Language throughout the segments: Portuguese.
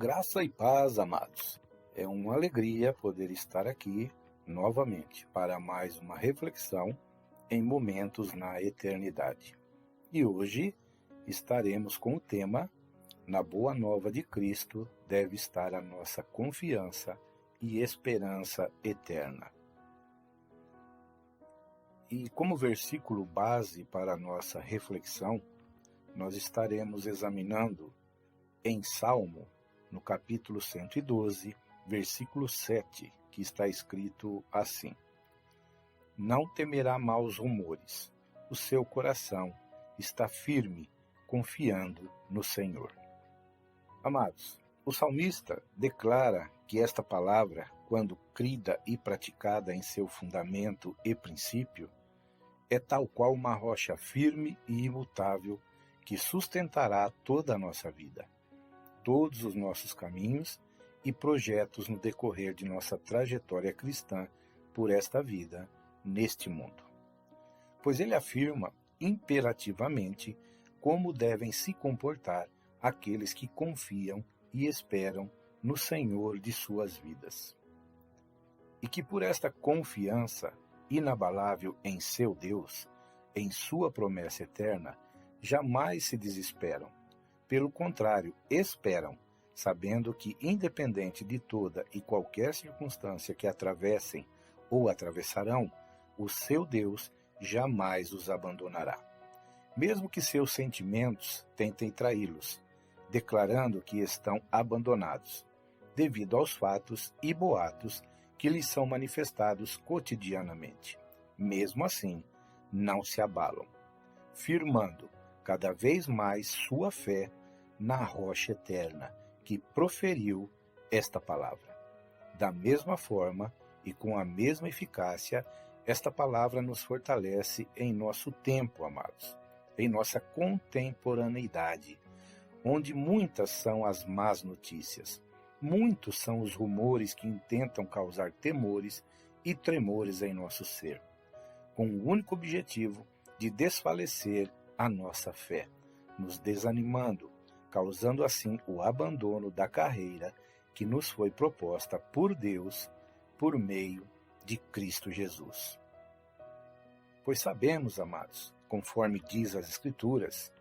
Graça e paz, amados. É uma alegria poder estar aqui novamente para mais uma reflexão em momentos na eternidade. E hoje estaremos com o tema Na Boa Nova de Cristo deve estar a nossa confiança e esperança eterna. E como versículo base para a nossa reflexão, nós estaremos examinando em Salmo, no capítulo 112, versículo 7, que está escrito assim: Não temerá maus rumores, o seu coração está firme, confiando no Senhor. Amados, o salmista declara que esta palavra, quando crida e praticada em seu fundamento e princípio, é tal qual uma rocha firme e imutável que sustentará toda a nossa vida, todos os nossos caminhos e projetos no decorrer de nossa trajetória cristã por esta vida, neste mundo. Pois ele afirma imperativamente como devem se comportar aqueles que confiam e esperam no Senhor de suas vidas. E que por esta confiança inabalável em seu Deus, em sua promessa eterna, jamais se desesperam. Pelo contrário, esperam, sabendo que, independente de toda e qualquer circunstância que atravessem ou atravessarão, o seu Deus jamais os abandonará. Mesmo que seus sentimentos tentem traí-los, declarando que estão abandonados, devido aos fatos e boatos que lhes são manifestados cotidianamente. Mesmo assim, não se abalam, firmando cada vez mais sua fé na rocha eterna que proferiu esta palavra. Da mesma forma e com a mesma eficácia, esta palavra nos fortalece em nosso tempo, amados, em nossa contemporaneidade, onde muitas são as más notícias, muitos são os rumores que intentam causar temores e tremores em nosso ser, com o único objetivo de desfalecer a nossa fé, nos desanimando, causando assim o abandono da carreira que nos foi proposta por Deus por meio de Cristo Jesus. Pois sabemos, amados, conforme diz as Escrituras,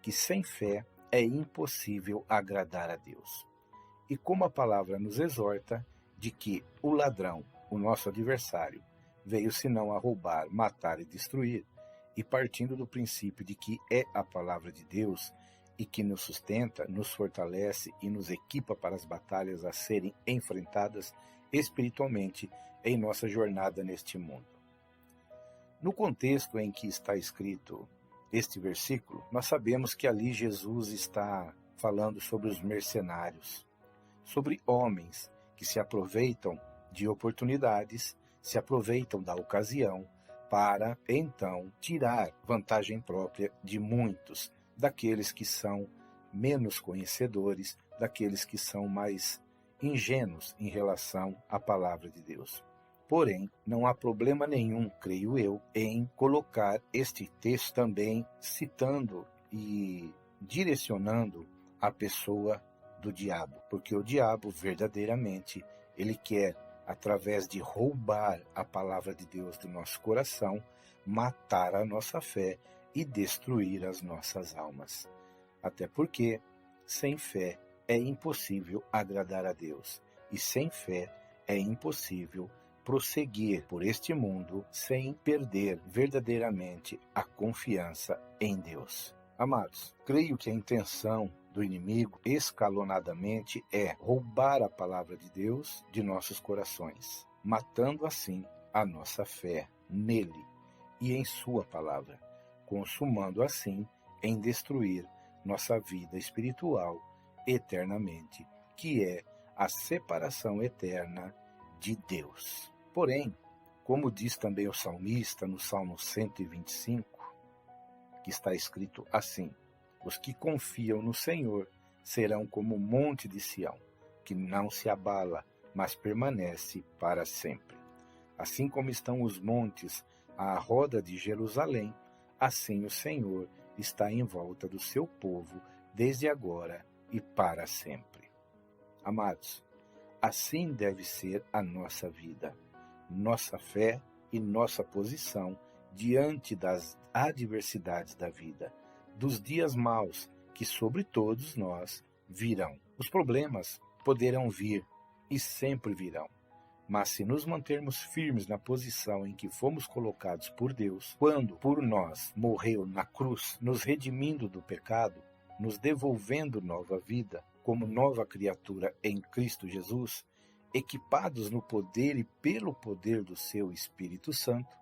que sem fé é impossível agradar a Deus. E como a palavra nos exorta de que o ladrão, o nosso adversário, veio senão a roubar, matar e destruir, e partindo do princípio de que é a palavra de Deus e que nos sustenta, nos fortalece e nos equipa para as batalhas a serem enfrentadas espiritualmente em nossa jornada neste mundo. No contexto em que está escrito este versículo, nós sabemos que ali Jesus está falando sobre os mercenários, sobre homens que se aproveitam de oportunidades, se aproveitam da ocasião para, então, tirar vantagem própria de muitos, daqueles que são menos conhecedores, daqueles que são mais ingênuos em relação à palavra de Deus. Porém, não há problema nenhum, creio eu, em colocar este texto também citando e direcionando a pessoa do diabo, porque o diabo verdadeiramente, ele quer, através de roubar a palavra de Deus do nosso coração, matar a nossa fé e destruir as nossas almas. Até porque, sem fé, é impossível agradar a Deus, e sem fé é impossível prosseguir por este mundo sem perder verdadeiramente a confiança em Deus. Amados, creio que a intenção do inimigo escalonadamente é roubar a palavra de Deus de nossos corações, matando assim a nossa fé nele e em sua palavra, consumando assim em destruir nossa vida espiritual eternamente, que é a separação eterna de Deus. Porém, como diz também o salmista no Salmo 125, que está escrito assim: os que confiam no Senhor serão como o monte de Sião, que não se abala, mas permanece para sempre. Assim como estão os montes à roda de Jerusalém, assim o Senhor está em volta do seu povo, desde agora e para sempre. Amados, assim deve ser a nossa vida, nossa fé e nossa posição diante das adversidades da vida, dos dias maus que sobre todos nós virão. Os problemas poderão vir e sempre virão. Mas se nos mantermos firmes na posição em que fomos colocados por Deus, quando por nós morreu na cruz, nos redimindo do pecado, nos devolvendo nova vida, como nova criatura em Cristo Jesus, equipados no poder e pelo poder do seu Espírito Santo,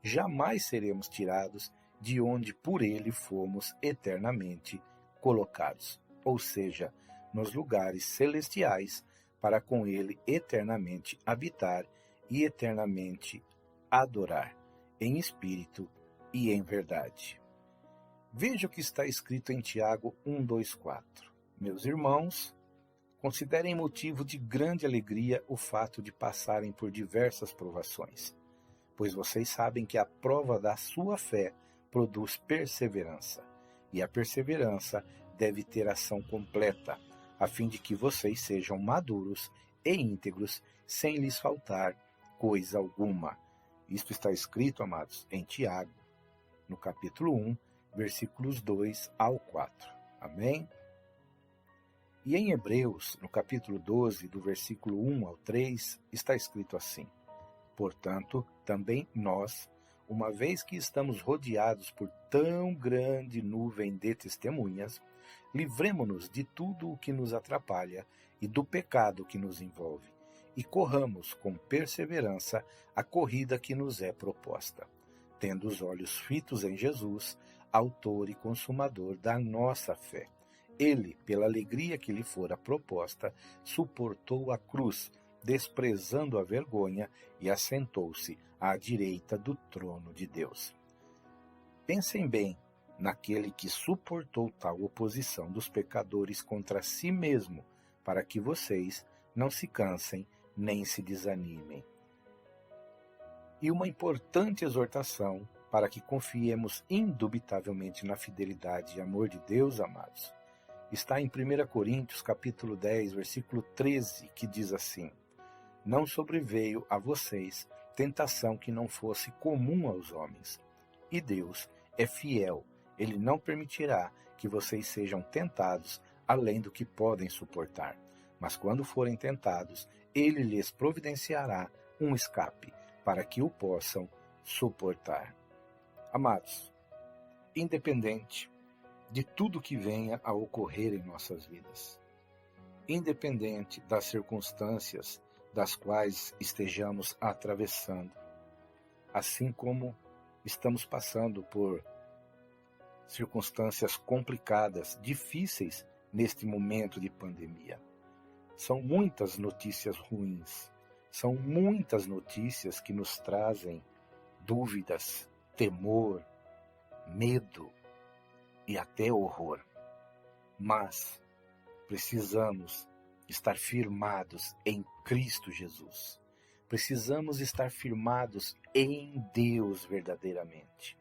jamais seremos tirados de onde por ele fomos eternamente colocados, ou seja, nos lugares celestiais, para com ele eternamente habitar e eternamente adorar, em espírito e em verdade. Veja o que está escrito em Tiago 1:2-4. Meus irmãos, considerem motivo de grande alegria o fato de passarem por diversas provações, pois vocês sabem que a prova da sua fé produz perseverança, e a perseverança deve ter ação completa, a fim de que vocês sejam maduros e íntegros, sem lhes faltar coisa alguma. Isto está escrito, amados, em Tiago, no capítulo 1, versículos 2-4. Amém? E em Hebreus, no capítulo 12, do versículo 1-3, está escrito assim: Portanto, também nós, uma vez que estamos rodeados por tão grande nuvem de testemunhas, livremo-nos de tudo o que nos atrapalha e do pecado que nos envolve, e corramos com perseverança a corrida que nos é proposta, tendo os olhos fitos em Jesus, autor e consumador da nossa fé. Ele, pela alegria que lhe fora proposta, suportou a cruz, desprezando a vergonha, e assentou-se à direita do trono de Deus. Pensem bem naquele que suportou tal oposição dos pecadores contra si mesmo, para que vocês não se cansem nem se desanimem. E uma importante exortação para que confiemos indubitavelmente na fidelidade e amor de Deus, amados, está em 1 Coríntios capítulo 10, versículo 13, que diz assim: Não sobreveio a vocês tentação que não fosse comum aos homens. E Deus é fiel, ele não permitirá que vocês sejam tentados além do que podem suportar. Mas quando forem tentados, ele lhes providenciará um escape, para que o possam suportar. Amados, independente de tudo que venha a ocorrer em nossas vidas, independente das circunstâncias das quais estejamos atravessando, assim como estamos passando por circunstâncias complicadas, difíceis neste momento de pandemia. São muitas notícias ruins, são muitas notícias que nos trazem dúvidas, temor, medo e até horror. Mas precisamos estar firmados em Cristo Jesus. Precisamos estar firmados em Deus verdadeiramente,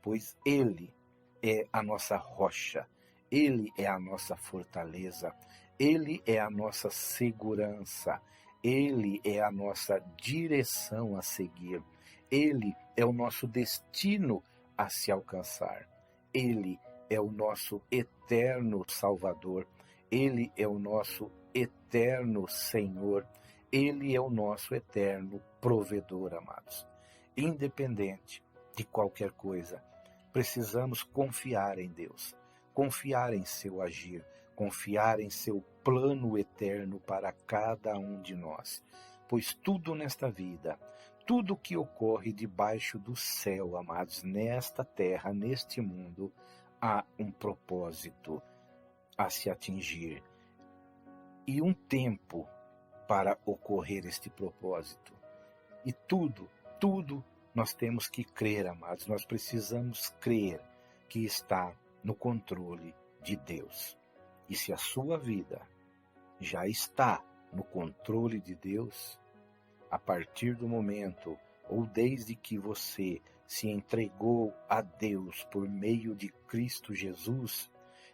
pois Ele é a nossa rocha, Ele é a nossa fortaleza, Ele é a nossa segurança, Ele é a nossa direção a seguir, Ele é o nosso destino a se alcançar, Ele é o nosso eterno Salvador, Ele é o nosso eterno Senhor, Ele é o nosso eterno provedor, amados. Independente de qualquer coisa, precisamos confiar em Deus, confiar em seu agir, confiar em seu plano eterno para cada um de nós, pois tudo nesta vida, tudo que ocorre debaixo do céu, amados, nesta terra, neste mundo, há um propósito a se atingir e um tempo para ocorrer este propósito. E tudo nós temos que crer, amados, nós precisamos crer que está no controle de Deus. E se a sua vida já está no controle de Deus, a partir do momento ou desde que você se entregou a Deus por meio de Cristo Jesus,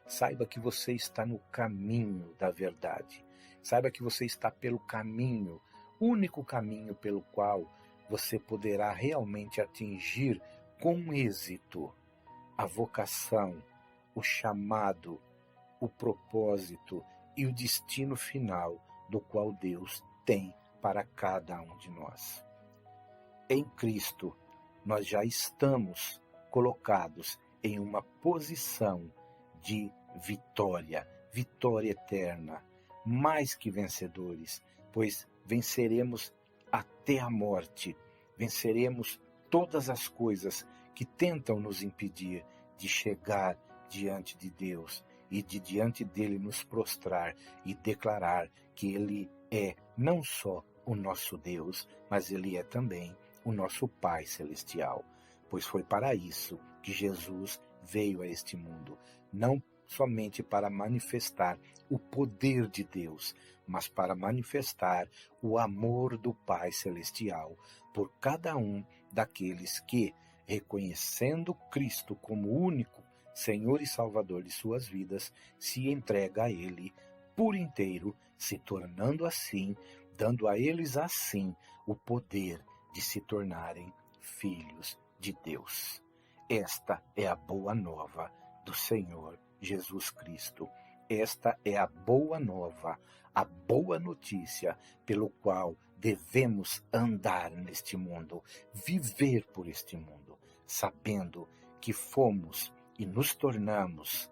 saiba que você está no caminho da verdade. Saiba que você está pelo caminho, único caminho pelo qual você poderá realmente atingir com êxito a vocação, o chamado, o propósito e o destino final do qual Deus tem para cada um de nós. Em Cristo, nós já estamos colocados em uma posição de vitória, vitória eterna, mais que vencedores, pois venceremos até a morte, venceremos todas as coisas que tentam nos impedir de chegar diante de Deus e de diante dele nos prostrar e declarar que ele é não só o nosso Deus, mas ele é também o nosso Pai Celestial, pois foi para isso que Jesus veio a este mundo, não somente para manifestar o poder de Deus, mas para manifestar o amor do Pai Celestial por cada um daqueles que, reconhecendo Cristo como único Senhor e Salvador de suas vidas, se entrega a Ele por inteiro, se tornando assim, dando a eles assim o poder de se tornarem filhos de Deus. Esta é a boa nova do Senhor Jesus Cristo. Esta é a boa nova, a boa notícia pelo qual devemos andar neste mundo, viver por este mundo, sabendo que fomos e nos tornamos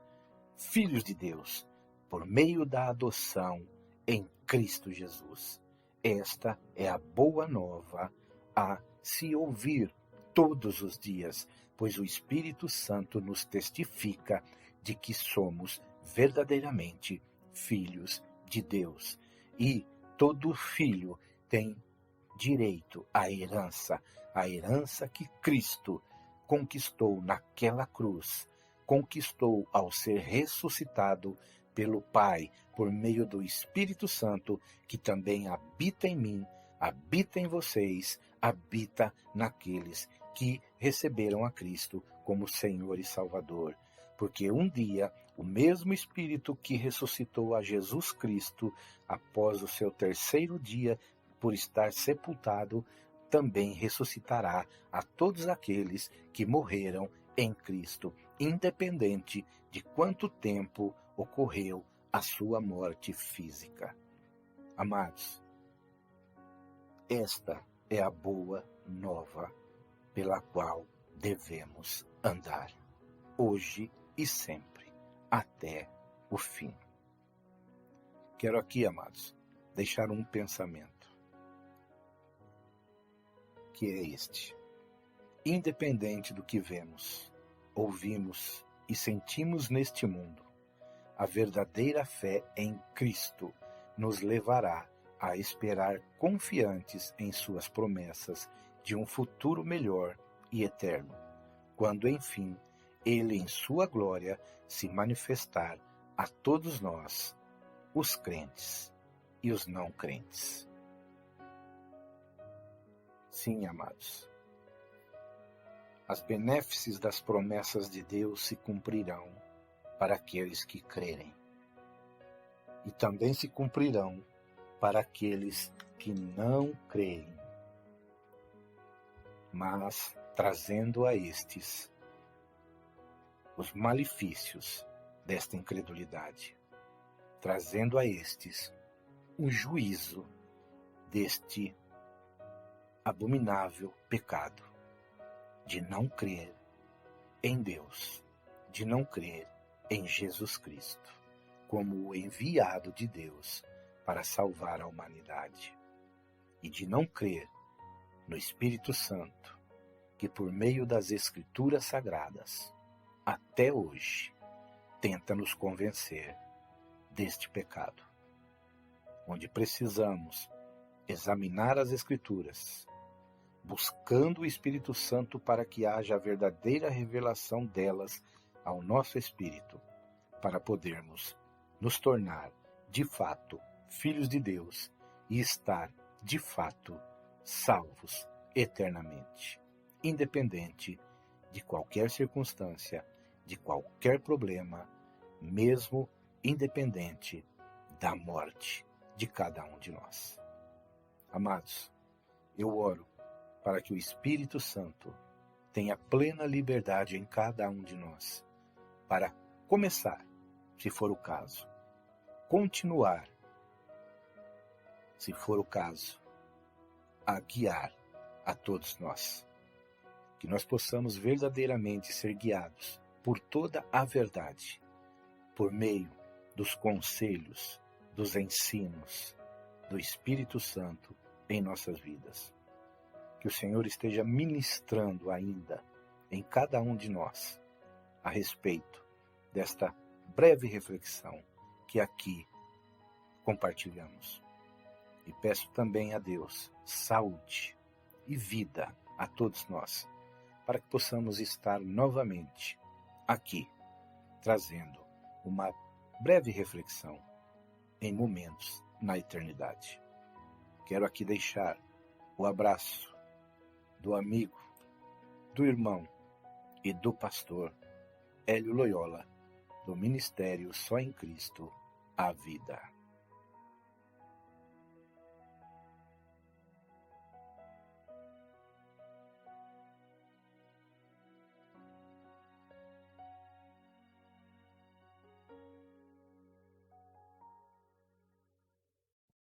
filhos de Deus por meio da adoção em Cristo Jesus. Esta é a boa nova a se ouvir todos os dias, pois o Espírito Santo nos testifica de que somos verdadeiramente filhos de Deus. E todo filho tem direito à herança que Cristo conquistou naquela cruz, conquistou ao ser ressuscitado pelo Pai, por meio do Espírito Santo, que também habita em mim, habita em vocês, habita naqueles que receberam a Cristo como Senhor e Salvador. Porque um dia, o mesmo Espírito que ressuscitou a Jesus Cristo, após o seu terceiro dia por estar sepultado, também ressuscitará a todos aqueles que morreram em Cristo, independente de quanto tempo ocorreu a sua morte física. Amados, esta é a boa nova pela qual devemos andar, hoje e sempre, até o fim. Quero aqui, amados, deixar um pensamento, que é este: independente do que vemos, ouvimos e sentimos neste mundo, a verdadeira fé em Cristo nos levará a esperar confiantes em suas promessas de um futuro melhor e eterno, quando, enfim, Ele em sua glória se manifestar a todos nós, os crentes e os não crentes. Sim, amados, as benéfices das promessas de Deus se cumprirão para aqueles que crerem, e também se cumprirão para aqueles que não creem, mas trazendo a estes os malefícios desta incredulidade, trazendo a estes o juízo deste abominável pecado de não crer em Deus, de não crer em Jesus Cristo como o enviado de Deus para salvar a humanidade, e de não crer no Espírito Santo, que por meio das Escrituras Sagradas, até hoje, tenta nos convencer deste pecado, onde precisamos examinar as Escrituras, buscando o Espírito Santo para que haja a verdadeira revelação delas ao nosso espírito, para podermos nos tornar, de fato, filhos de Deus e estar, de fato, salvos eternamente, independente de qualquer circunstância, de qualquer problema, mesmo independente da morte de cada um de nós. Amados, eu oro para que o Espírito Santo tenha plena liberdade em cada um de nós, para começar, se for o caso, continuar, se for o caso, a guiar a todos nós. Que nós possamos verdadeiramente ser guiados por toda a verdade, por meio dos conselhos, dos ensinos do Espírito Santo em nossas vidas. Que o Senhor esteja ministrando ainda em cada um de nós a respeito desta breve reflexão que aqui compartilhamos. E peço também a Deus saúde e vida a todos nós, para que possamos estar novamente aqui, trazendo uma breve reflexão em momentos na eternidade. Quero aqui deixar o abraço do amigo, do irmão e do pastor Hélio Loyola, do Ministério Só em Cristo, a Vida.